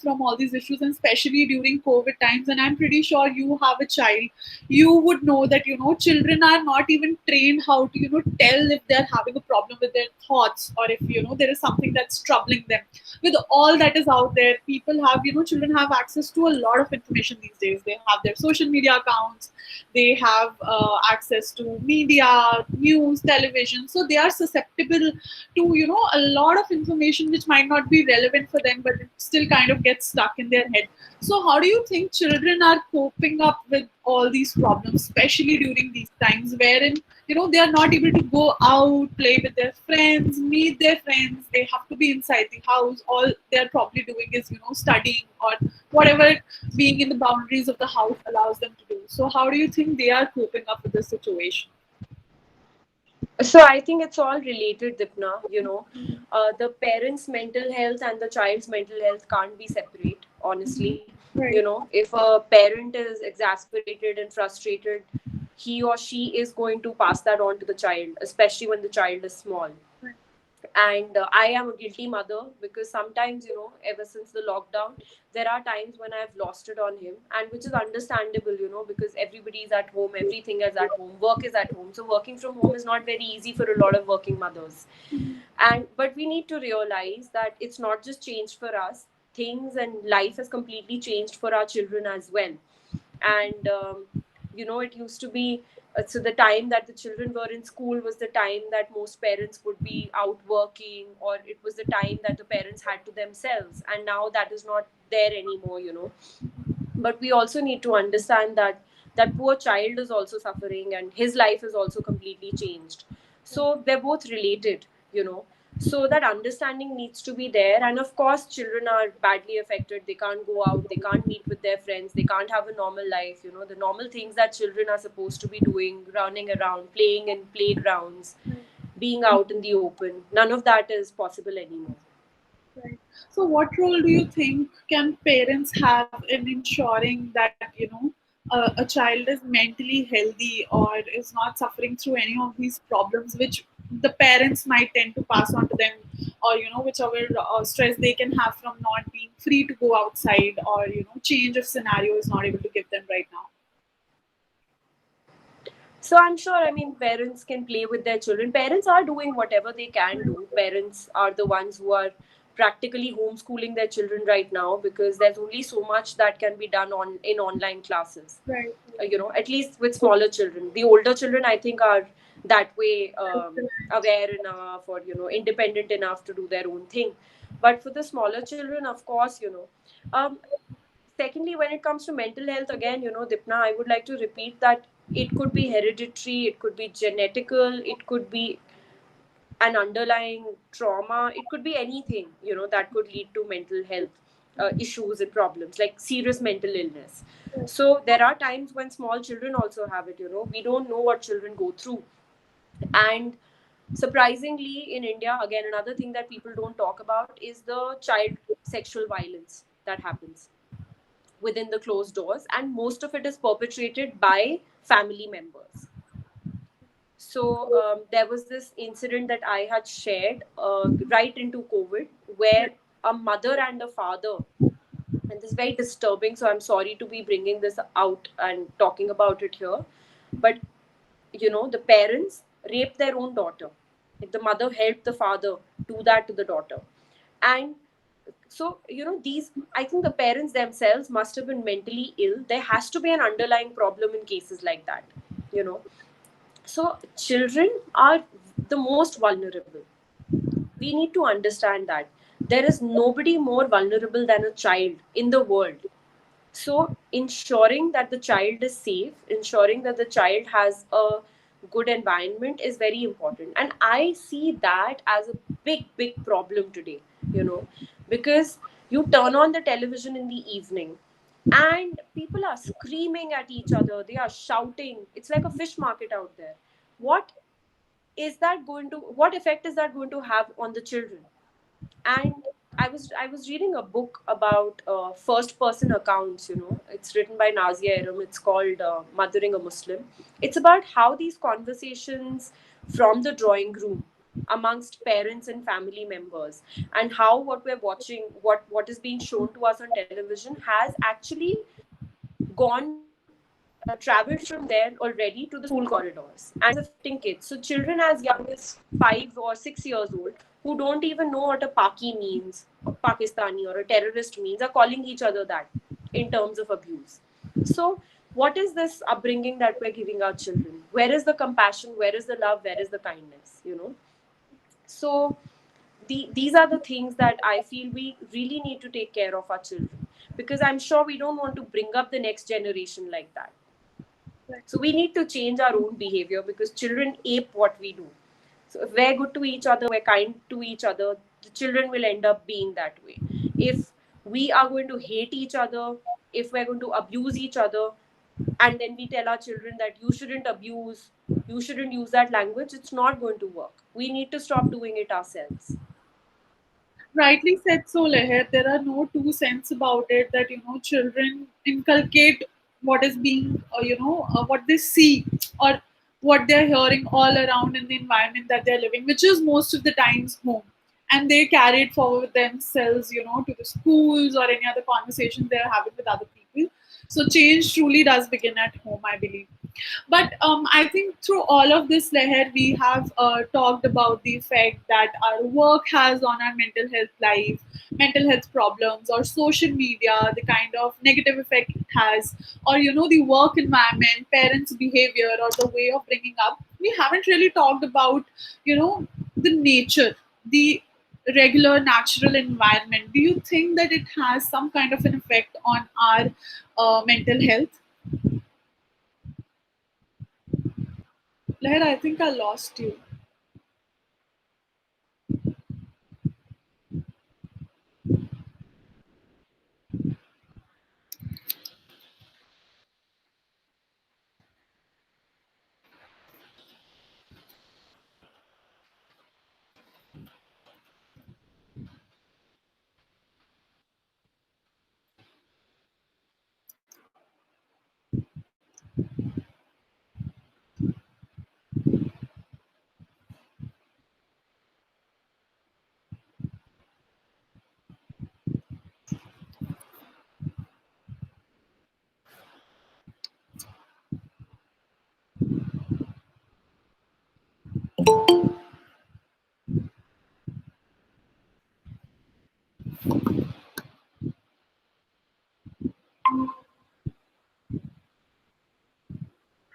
from all these issues, and especially during COVID times. And I'm pretty sure you have a child, you would know that children are not even trained how to tell if they're having a problem with their thoughts, or if there is something that's troubling them. With all that is out there, people have children have access to a lot of information these days. They have their social media accounts, they have access to media, news, television, so they are susceptible to a lot of information which might not be relevant for them, but it still kind of gets stuck in their head. So how do you think children are coping up with all these problems, especially during these times wherein they are not able to go out, play with their friends, meet their friends, they have to be inside the house, all they're probably doing is studying or whatever being in the boundaries of the house allows them to do. So how do you think they are coping up with this situation? So I think it's all related, Dipna. The parents' mental health and the child's mental health can't be separate, honestly. Right. If a parent is exasperated and frustrated, he or she is going to pass that on to the child, especially when the child is small. And I am a guilty mother, because sometimes, ever since the lockdown, there are times when I've lost it on him, and which is understandable, because everybody is at home, everything is at home, work is at home. So working from home is not very easy for a lot of working mothers. And but we need to realize that it's not just changed for us. Things and life has completely changed for our children as well. And it used to be, so the time that the children were in school was the time that most parents would be out working, or it was the time that the parents had to themselves, and now that is not there anymore. But we also need to understand that that poor child is also suffering, and his life is also completely changed. So they're both related, so that understanding needs to be there. And of course, children are badly affected. They can't go out, they can't meet with their friends, they can't have a normal life. The normal things that children are supposed to be doing, running around, playing in playgrounds, being out in the open, none of that is possible anymore. Right. So, what role do you think can parents have in ensuring that a child is mentally healthy or is not suffering through any of these problems, which the parents might tend to pass on to them, or whichever stress they can have from not being free to go outside, or change of scenario is not able to give them right now. So I'm sure, I mean, parents can play with their children. Parents are doing whatever they can do. Parents are the ones who are practically homeschooling their children right now, because there's only so much that can be done in online classes. Right. At least with smaller children. The older children, I think, are that way, aware enough, or independent enough to do their own thing. But for the smaller children, of course, um, secondly, when it comes to mental health, again, Dipna, I would like to repeat that it could be hereditary, it could be genetical, it could be an underlying trauma, it could be anything, that could lead to mental health. issues and problems like serious mental illness. So there are times when small children also have it. We don't know what children go through. And surprisingly, in India, again, another thing that people don't talk about is the child sexual violence that happens within the closed doors, and most of it is perpetrated by family members. So there was this incident that I had shared right into COVID, where a mother and a father, and this is very disturbing. So I'm sorry to be bringing this out and talking about it here, but the parents raped their own daughter. Like, the mother helped the father do that to the daughter, and so these, I think the parents themselves must have been mentally ill. There has to be an underlying problem in cases like that. You know, so children are the most vulnerable. We need to understand that there is nobody more vulnerable than a child in the world. So ensuring that the child is safe, ensuring that the child has a good environment is very important. And I see that as a big problem today, you know, because you turn on the television in the evening and people are screaming at each other, they are shouting. It's like a fish market out there. What what effect is that going to have on the children? And I was reading a book about first person accounts. It's written by Nazia Aram. It's called Mothering a Muslim. It's about how these conversations from the drawing room amongst parents and family members, and how what we're watching, what is being shown to us on television, has actually gone traveled from there already to the school corridors, and is affecting kids. So children as young as 5 or 6 years old, who don't even know what a Paki means, or Pakistani or a terrorist means, are calling each other that in terms of abuse. So what is this upbringing that we're giving our children? Where is the compassion? Where is the love? Where is the kindness? So these are the things that I feel we really need to take care of our children, because I'm sure we don't want to bring up the next generation like that. So we need to change our own behavior, because children ape what we do. So if we're good to each other, we're kind to each other, the children will end up being that way. If we are going to hate each other, if we're going to abuse each other, and then we tell our children that you shouldn't abuse, you shouldn't use that language, it's not going to work. We need to stop doing it ourselves. Rightly said, so Leher. There are no two cents about it that children inculcate what is being what they see or what they're hearing all around in the environment that they're living, which is most of the times home, and they carry it forward themselves to the schools or any other conversations they're having with other people. So change truly does begin at home, I believe. But I think through all of this, Leher, we have talked about the effect that our work has on our mental health life, mental health problems, or social media, the kind of negative effect it has, or the work environment, parents' behavior, or the way of bringing up. We haven't really talked about the nature, the regular natural environment. Do you think that it has some kind of an effect on our mental health? Leher, I think I lost you.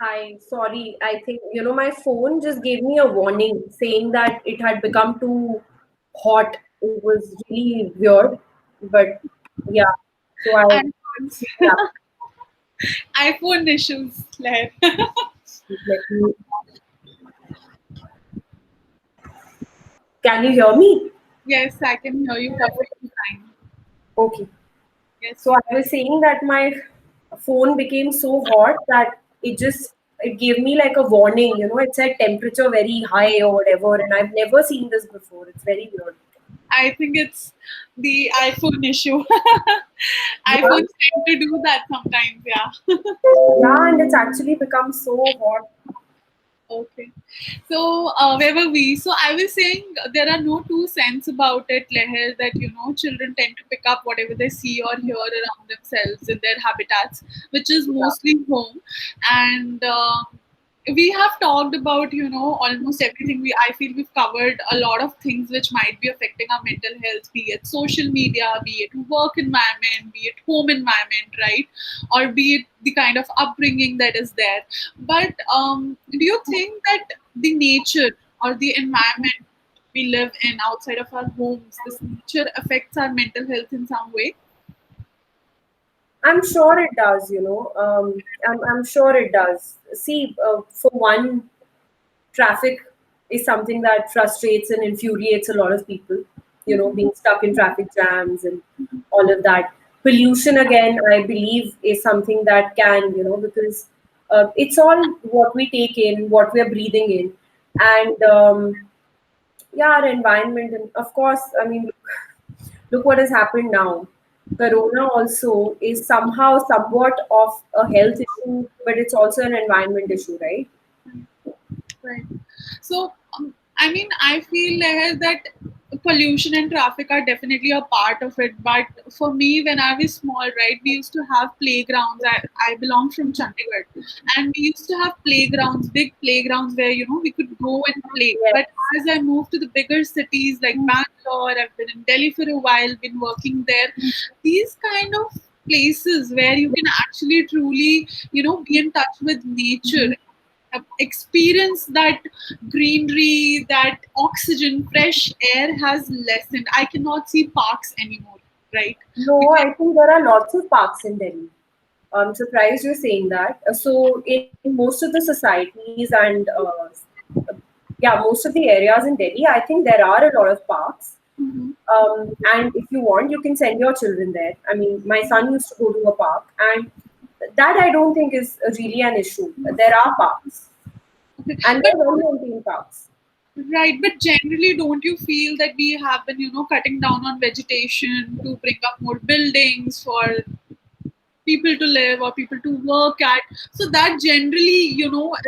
Hi, sorry. I think, my phone just gave me a warning saying that it had become too hot. It was really weird. But yeah, so I, iPhones, yeah, iPhone issues, Leher. let me, can you hear me? Yes, I can hear you perfectly fine. Okay. Yes. So I was saying that my phone became so hot that it gave me like a warning, it said temperature very high or whatever, and I've never seen this before. It's very weird. I think it's the iPhone issue. Yeah, iPhones tend to do that sometimes, yeah. yeah, and it's actually become so hot. Okay. So, where were we? So, I was saying there are no two cents about it, Leher, that children tend to pick up whatever they see or hear around themselves in their habitats, which is Yeah. mostly home. And we have talked about almost everything. I feel we've covered a lot of things which might be affecting our mental health, be it social media, be it work environment, be it home environment, right? Or be it the kind of upbringing that is there. But do you think that the nature or the environment we live in outside of our homes, this nature affects our mental health in some way? I'm sure it does, I'm sure it does. See, for one, traffic is something that frustrates and infuriates a lot of people, being stuck in traffic jams and all of that. Pollution, again, I believe, is something that can, because it's all what we take in, what we're breathing in. And yeah, our environment. And of course, I mean, look what has happened now. Corona also is somehow somewhat of a health issue, but it's also an environment issue, right? Right. So, I mean, I feel like that pollution and traffic are definitely a part of it. But for me, when I was small, right, we used to have playgrounds. I belong from Chandigarh, and we used to have playgrounds, big playgrounds where we could go and play. Yes. But as I moved to the bigger cities like Bangalore, I've been in Delhi for a while, been working there. These kind of places where you can actually truly be in touch with nature, experience that greenery, that oxygen, fresh air has lessened. I cannot see parks anymore, right? No, Because I think there are lots of parks in Delhi. I'm surprised you're saying that. So, in most of the societies and yeah, most of the areas in Delhi, I think there are a lot of parks. Mhm. And if you want, you can send your children there. I mean, my son used to go to a park, and that I don't think is really an issue. There are parks, Okay. and But they're well maintained parks. right, but generally, don't you feel that we have been, cutting down on vegetation to bring up more buildings for people to live or people to work at? So that generally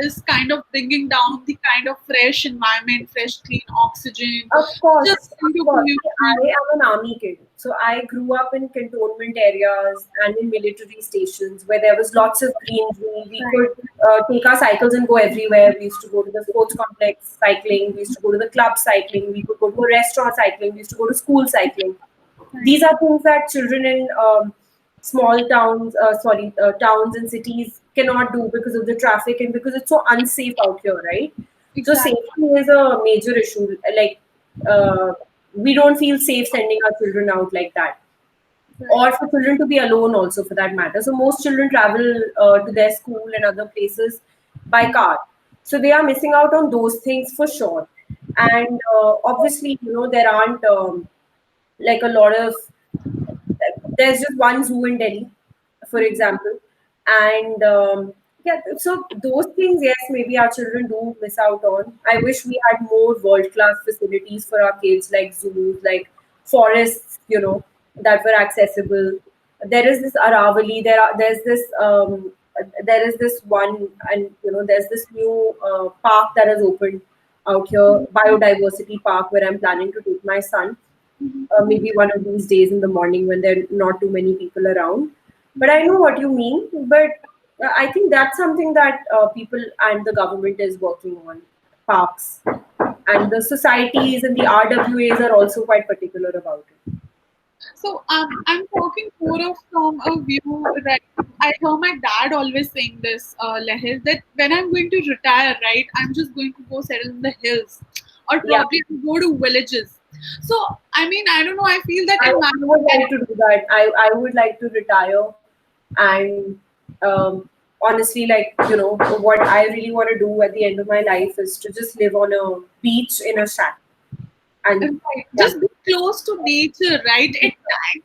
is kind of bringing down the kind of fresh environment, fresh clean oxygen, just Of into course. See, pollution. I am an army kid. So I grew up in cantonment areas and in military stations where there was lots of greenery. We Right. could take our cycles and go everywhere. We used to go to the sports complex cycling. We used to go to the club cycling. We could go to a restaurant cycling. We used to go to school cycling. Right. These are things that children in small towns, towns and cities cannot do because of the traffic and because it's so unsafe out here, right? So Exactly. safety is a major issue. Like uh, we don't feel safe sending our children out like that, Right. or for children to be alone also for that matter. So most children travel to their school and other places by car. So they are missing out on those things for sure. And obviously, there aren't like a lot of there's just one zoo in Delhi, for example, and yeah, so those things, yes, maybe our children do miss out on. I wish we had more world class facilities for our kids, like zoos, like forests, that were accessible. There is this Aravali. There is this one, and there's this new park that has opened out here, biodiversity park, where I'm planning to take my son maybe one of these days in the morning when there are not too many people around. But I know what you mean. But I think that's something that people and the government is working on. Parks and the societies and the RWAs are also quite particular about it. So I'm talking more of from a view, right? I hear my dad always saying this, Leher, that when I'm going to retire, right, I'm just going to go settle in the hills, or Yeah, probably go to villages. So I mean, I don't know. I feel that I environment. would like to do that. I would like to retire and honestly, like, what I really want to do at the end of my life is to just live on a beach in a shack. And Right. yeah, Just be close to nature, right? It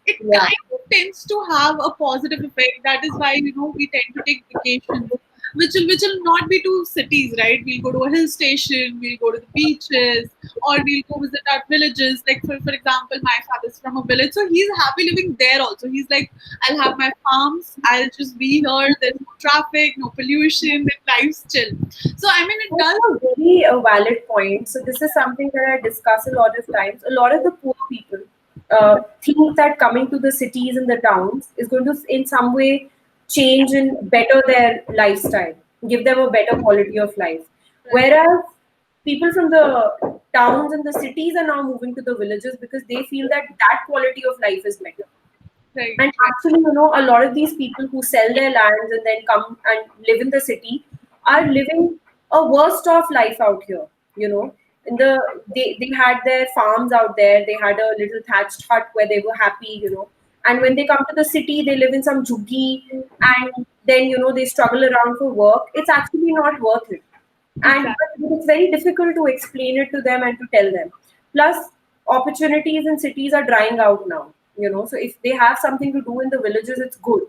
yeah. kind of tends to have a positive effect. That is why we tend to take vacations, which will not be to cities, right? We'll go to a hill station, we'll go to the beaches, or we'll go visit our villages. Like for example, my father's from a village, so he's happy living there also. He's like, I'll have my farms, I'll just be here, there's no traffic, no pollution, and life's chill. So I mean, it That's does. a very valid point. So this is something that I discuss a lot of times. A lot of the poor people think that coming to the cities and the towns is going to, in some way, change and better their lifestyle, give them a better quality of life. Right, Whereas people from the towns and the cities are now moving to the villages because they feel that that quality of life is better. right, And right, actually, a lot of these people who sell their lands and then come and live in the city are living a worst off life out here. You know, in they had their farms out there. They had a little thatched hut where they were happy. And when they come to the city, they live in some juggi, and then they struggle around for work. It's actually not worth it, and exactly. but it's very difficult to explain it to them and to tell them. Plus, opportunities in cities are drying out now. So if they have something to do in the villages, it's good.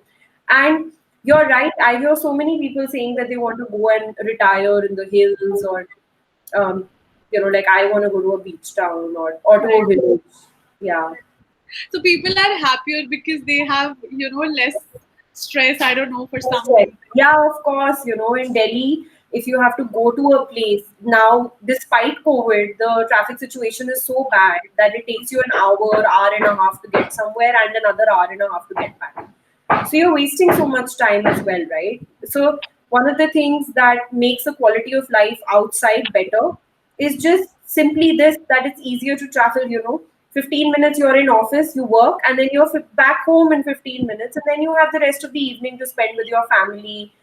And you're right, I hear so many people saying that they want to go and retire in the hills, or um, like I want to go to a beach town, or to a Right. village. Yeah. So people are happier because they have less stress. I don't know, for That's some right. reason. Yeah, of course, in Delhi, if you have to go to a place now, despite COVID, the traffic situation is so bad that it takes you an hour and a half to get somewhere, and another hour and a half to get back. So you're wasting so much time as well, right? So one of the things that makes the quality of life outside better is just simply this, that it's easier to travel. 15 minutes you're in office, you work, and then you're back home in 15 minutes, and then you have the rest of the evening to spend with your family,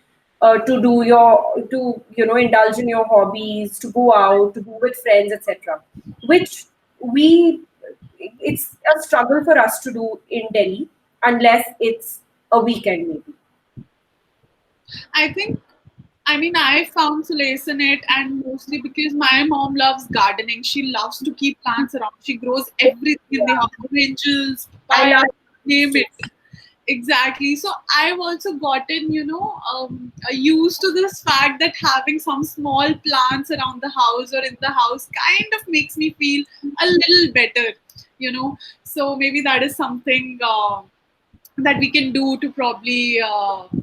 to indulge in your hobbies, to go out, to go with friends, etc. Which we it's a struggle for us to do in Delhi unless it's a weekend maybe. I think, I mean, I found solace in it, and mostly because my mom loves gardening. She loves to keep plants around. She grows everything in the Yeah, house, brinjals, I papaya, love name too. it. Exactly. So I've also gotten, used to this fact that having some small plants around the house or in the house kind of makes me feel a little better, you know. So maybe that is something that we can do to probably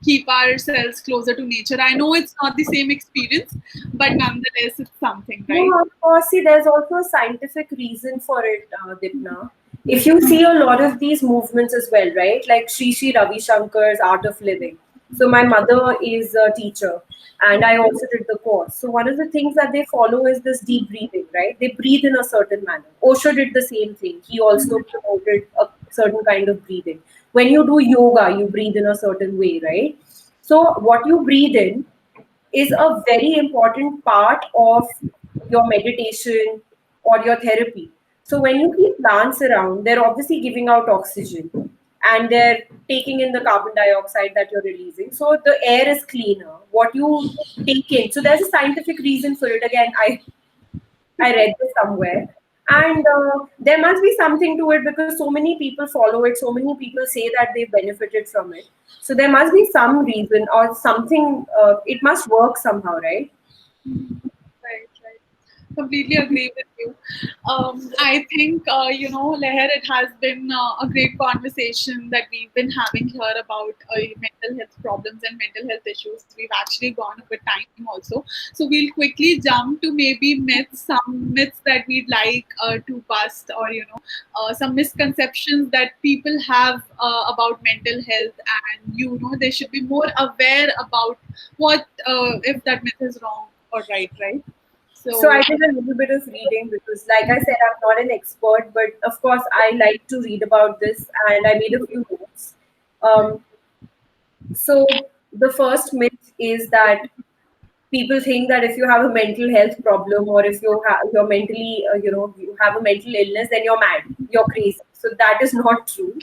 keep ourselves closer to nature. I know it's not the same experience, but nonetheless, it's something, right? No, of course. See, there's also a scientific reason for it, Dipna. If you see a lot of these movements as well, right? Like Sri Ravi Shankar's Art of Living. So my mother is a teacher, and I also did the course. So one of the things that they follow is this deep breathing, right? They breathe in a certain manner. Osho did the same thing. He also promoted a certain kind of breathing. When you do yoga, you breathe in a certain way, right? So what you breathe in is a very important part of your meditation or your therapy. So when you keep plants around, they're obviously giving out oxygen, and they're taking in the carbon dioxide that you're releasing. So the air is cleaner. What you take in. So there's a scientific reason for it. Again, I read this somewhere. And there must be something to it because so many people follow it, so many people say that they benefited from it. So there must be some reason or something, it must work somehow, right? Right, right. Completely agree with you. I think, Leher, it has been a great conversation that we've been having here about mental health problems and mental health issues. We've actually gone over time also. So we'll quickly jump to maybe some myths that we'd like to bust, or, some misconceptions that people have about mental health. And, they should be more aware about what, if that myth is wrong or right, right? So So I did a little bit of reading because, like I said, I'm not an expert, but of course I like to read about this, and I made a few notes. Um, so the first myth is that people think that if you have a mental health problem, or if you're mentally, you have a mental illness, then you're mad, you're crazy. So that is not true.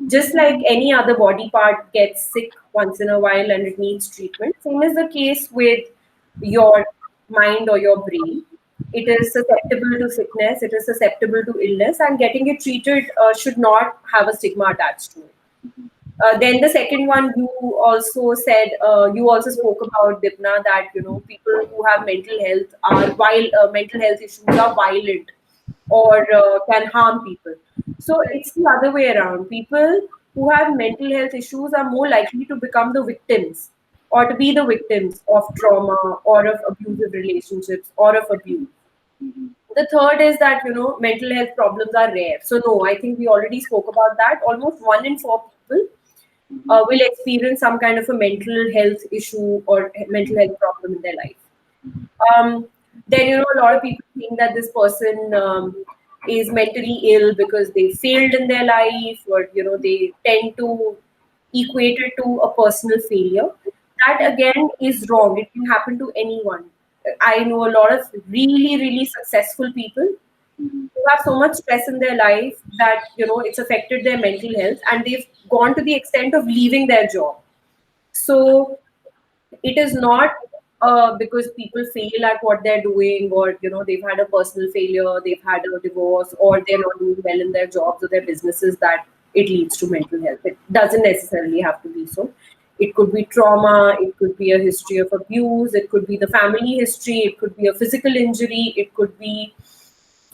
Just like any other body part gets sick once in a while and it needs treatment, same is the case with your mind or your brain. It is susceptible to sickness, it is susceptible to illness, and getting it treated should not have a stigma attached to it. Then the second one, you also said, you also spoke about, Dipna, that people who have mental health issues are violent or can harm people. So Right. it's the other way around. People who have mental health issues are more likely to become the victims or to be the victims of trauma or of abusive relationships or of abuse. The third is that mental health problems are rare. So no, I think we already spoke about that. Almost one in four people will experience some kind of a mental health issue or mental health problem in their life. Then a lot of people think that this person is mentally ill because they failed in their life, or they tend to equate it to a personal failure. That again is wrong. It can happen to anyone. I know a lot of really really successful people who have so much stress in their life that it's affected their mental health, and they've gone to the extent of leaving their job. So it is not because people fail at what they're doing, or they've had a personal failure, they've had a divorce, or they're not doing well in their jobs or their businesses, that it leads to mental health. It doesn't necessarily have to be so. It could be trauma, it could be a history of abuse, it could be the family history, it could be a physical injury, it could be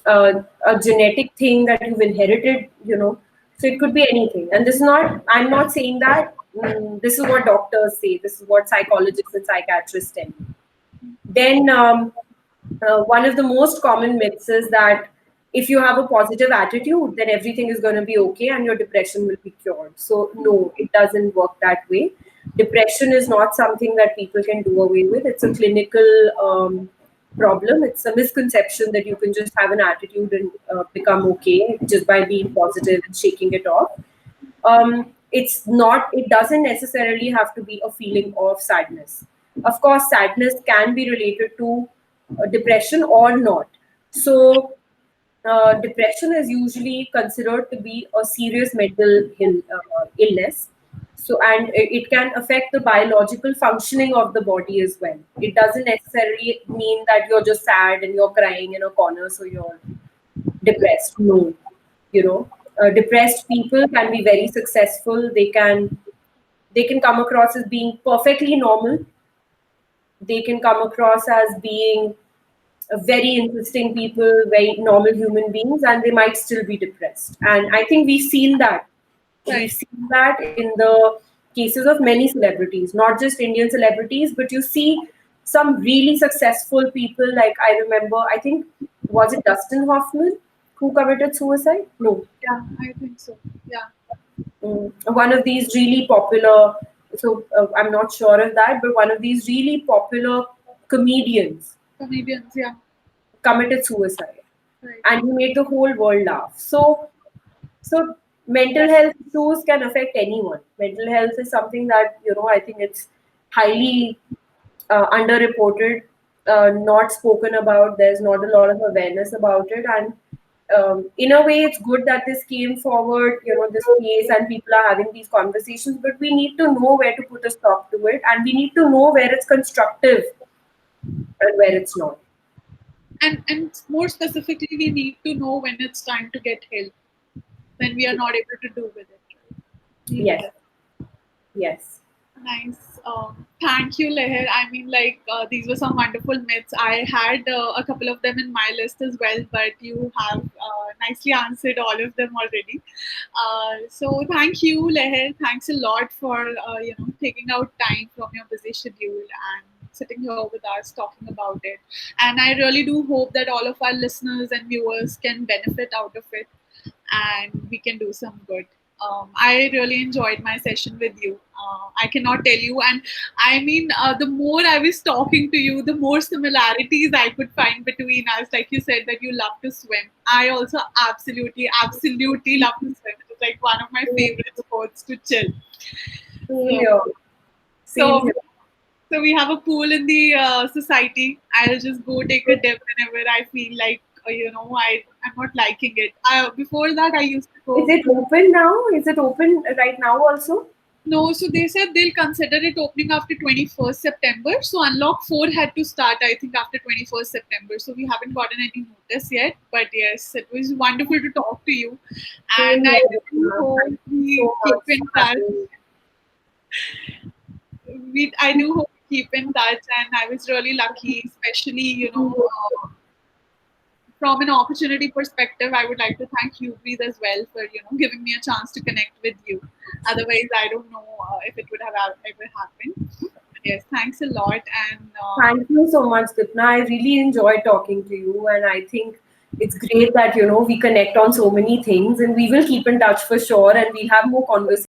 a genetic thing that you've inherited. So it could be anything. And this is not, I'm not saying that this is what doctors say, this is what psychologists and psychiatrists tell you. Then one of the most common myths is that if you have a positive attitude, then everything is going to be okay and your depression will be cured. So no, it doesn't work that way. Depression is not something that people can do away with. It's a clinical problem. It's a misconception that you can just have an attitude and become okay just by being positive and shaking it off. It's not, it doesn't necessarily have to be a feeling of sadness. Of course, sadness can be related to depression or not. So depression is usually considered to be a serious mental illness. So, and it can affect the biological functioning of the body as well. It doesn't necessarily mean that you're just sad and you're crying in a corner, so you're depressed. No, depressed people can be very successful. They can come across as being perfectly normal. They can come across as being very interesting people, very normal human beings, and they might still be depressed. And I think we've seen that. We've Right. seen that in the cases of many celebrities, not just Indian celebrities, but you see some really successful people. Like I remember, I think, was it Dustin Hoffman who committed suicide? No. Yeah, I think so. Yeah. One of these really popular, so I'm not sure of that, but one of these really popular comedians Comedians. Yeah. committed suicide, Right. and he made the whole world laugh. So mental health issues can affect anyone. Mental health is something that I think it's highly underreported, not spoken about. There's not a lot of awareness about it, and in a way, it's good that this came forward. This case, and people are having these conversations. But we need to know where to put a stop to it, and we need to know where it's constructive and where it's not. And more specifically, we need to know when it's time to get help, when we are not able to do with it. Right? Deal with Yes, it. yes. Nice. Thank you, Leher. I mean, like, these were some wonderful myths. I had a couple of them in my list as well, but you have nicely answered all of them already. So, thank you, Leher. Thanks a lot for taking out time from your busy schedule and sitting here with us talking about it. And I really do hope that all of our listeners and viewers can benefit out of it and we can do some good. I really enjoyed my session with you. I cannot tell you, and I mean, the more I was talking to you, the more similarities I could find between us. Like you said that you love to swim. I also absolutely, absolutely love to swim. It's like one of my favorite sports to chill. Same So, here. Same so, here. so we have a pool in the society. I'll just go take a dip whenever I feel like I'm not liking it. Before that, I used to Is go. it open now? Is it open right now also? No, so they said they'll consider it opening after 21st September. So Unlock 4 had to start, I think, after 21st September. So we haven't gotten any notice yet. But yes, it was wonderful to talk to you. Same And I here, really Dipna. hope Thank you we so keep much in for touch. having me. I do hope we keep in touch. And I was really lucky, especially, from an opportunity perspective, I would like to thank you, Breathe, as well for giving me a chance to connect with you. Otherwise, I don't know if it would have ever happened. But yes, thanks a lot, and Thank you so much, Dipna. I really enjoyed talking to you, and I think it's great that we connect on so many things, and we will keep in touch for sure, and we'll have more conversations.